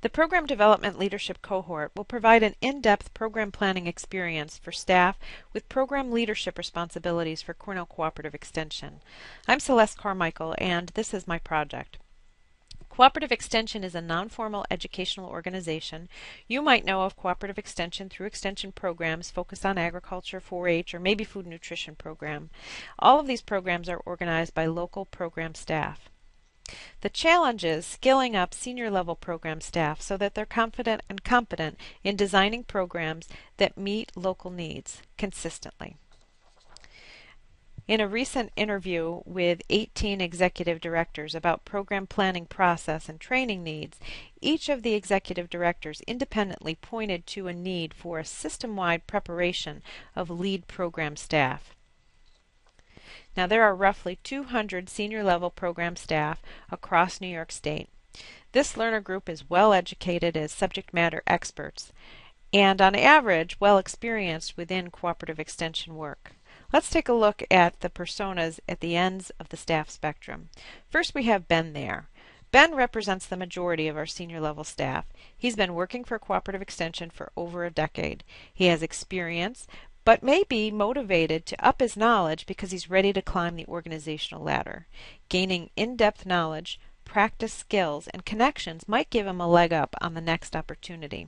The Program Development Leadership Cohort will provide an in-depth program planning experience for staff with program leadership responsibilities for Cornell Cooperative Extension. I'm C Carmichael, and this is my project. Cooperative Extension is a non-formal educational organization. You might know of Cooperative Extension through extension programs focused on agriculture, 4-H, or maybe food nutrition program. All of these programs are organized by local program staff. The challenge is skilling up senior level program staff so that they're confident and competent in designing programs that meet local needs consistently. In a recent interview with 18 executive directors about program planning process and training needs, each of the executive directors independently pointed to a need for a system-wide preparation of lead program staff. Now, there are roughly 200 senior-level program staff across New York State. This learner group is well educated as subject matter experts and, on average, well experienced within cooperative extension work. Let's take a look at the personas at the ends of the staff spectrum. First, we have Ben there. Ben represents the majority of our senior level staff. He's been working for Cooperative Extension for over a decade. He has experience, but may be motivated to up his knowledge because he's ready to climb the organizational ladder. Gaining in-depth knowledge, practice skills, and connections might give him a leg up on the next opportunity.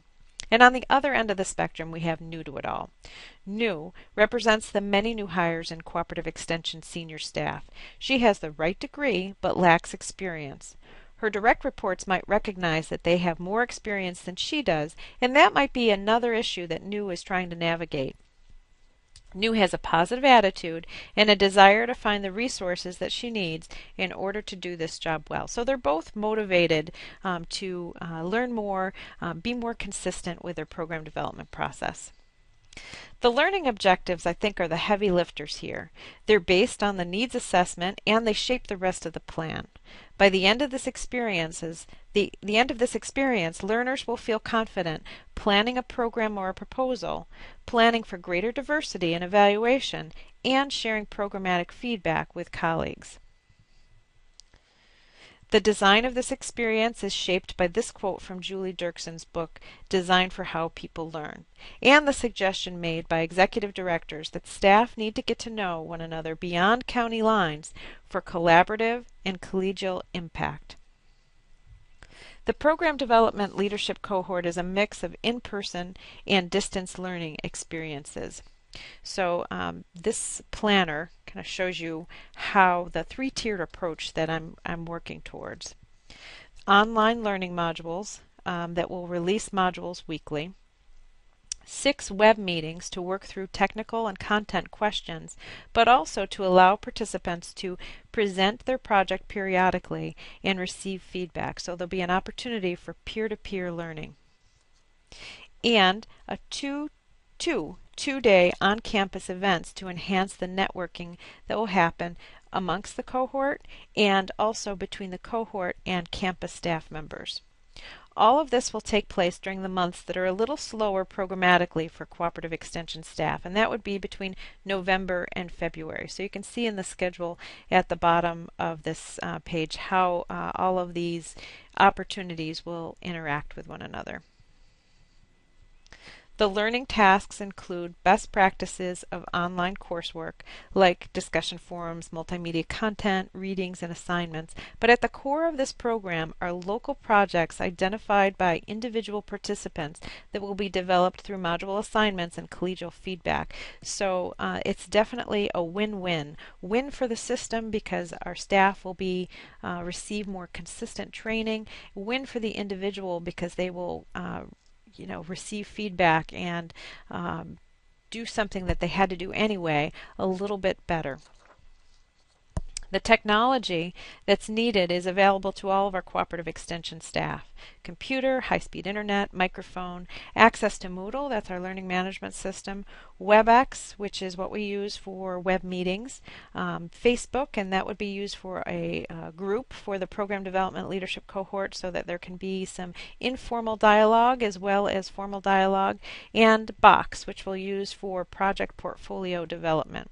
And on the other end of the spectrum, we have new to it all. New represents the many new hires in Cooperative Extension senior staff. She has the right degree, but lacks experience. Her direct reports might recognize that they have more experience than she does, and that might be another issue that New is trying to navigate. New has a positive attitude and a desire to find the resources that she needs in order to do this job well. So they're both motivated to learn more, be more consistent with their program development process. The learning objectives, I think, are the heavy lifters here. They're based on the needs assessment and they shape the rest of the plan. By the end of this experience, learners will feel confident planning a program or a proposal, planning for greater diversity and evaluation, and sharing programmatic feedback with colleagues. The design of this experience is shaped by this quote from Julie Dirkson's book, Design for How People Learn, and the suggestion made by executive directors that staff need to get to know one another beyond county lines for collaborative and collegial impact. The Program Development Leadership Cohort is a mix of in-person and distance learning experiences. So this planner kind of shows you how the three-tiered approach that I'm working towards. Online learning modules that will release modules weekly. 6 web meetings to work through technical and content questions, but also to allow participants to present their project periodically and receive feedback. So there'll be an opportunity for peer-to-peer learning. And a two-day on-campus events to enhance the networking that will happen amongst the cohort and also between the cohort and campus staff members. All of this will take place during the months that are a little slower programmatically for Cooperative Extension staff, and that would be between November and February. So you can see in the schedule at the bottom of this page how all of these opportunities will interact with one another. The learning tasks include best practices of online coursework like discussion forums, multimedia content, readings, and assignments. But at the core of this program are local projects identified by individual participants that will be developed through module assignments and collegial feedback. So it's definitely a win-win. Win for the system because our staff will be receive more consistent training. Win for the individual because they will receive feedback and do something that they had to do anyway a little bit better. The technology that's needed is available to all of our Cooperative Extension staff. Computer, high-speed internet, microphone, access to Moodle, that's our learning management system, WebEx, which is what we use for web meetings, Facebook, and that would be used for a group for the Program Development Leadership Cohort so that there can be some informal dialogue as well as formal dialogue, and Box, which we'll use for project portfolio development.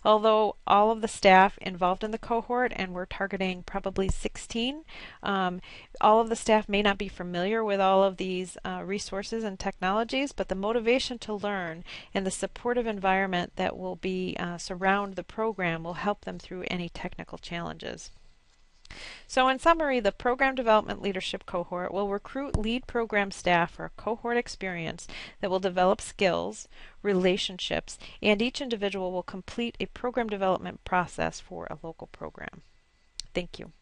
Although all of the staff involved in the cohort, and we're targeting probably 16, all of the staff may not be familiar with all of these resources and technologies, but the motivation to learn and the supportive environment that will be surround the program will help them through any technical challenges. So in summary, the Program Development Leadership Cohort will recruit lead program staff for a cohort experience that will develop skills, relationships, and each individual will complete a program development process for a local program. Thank you.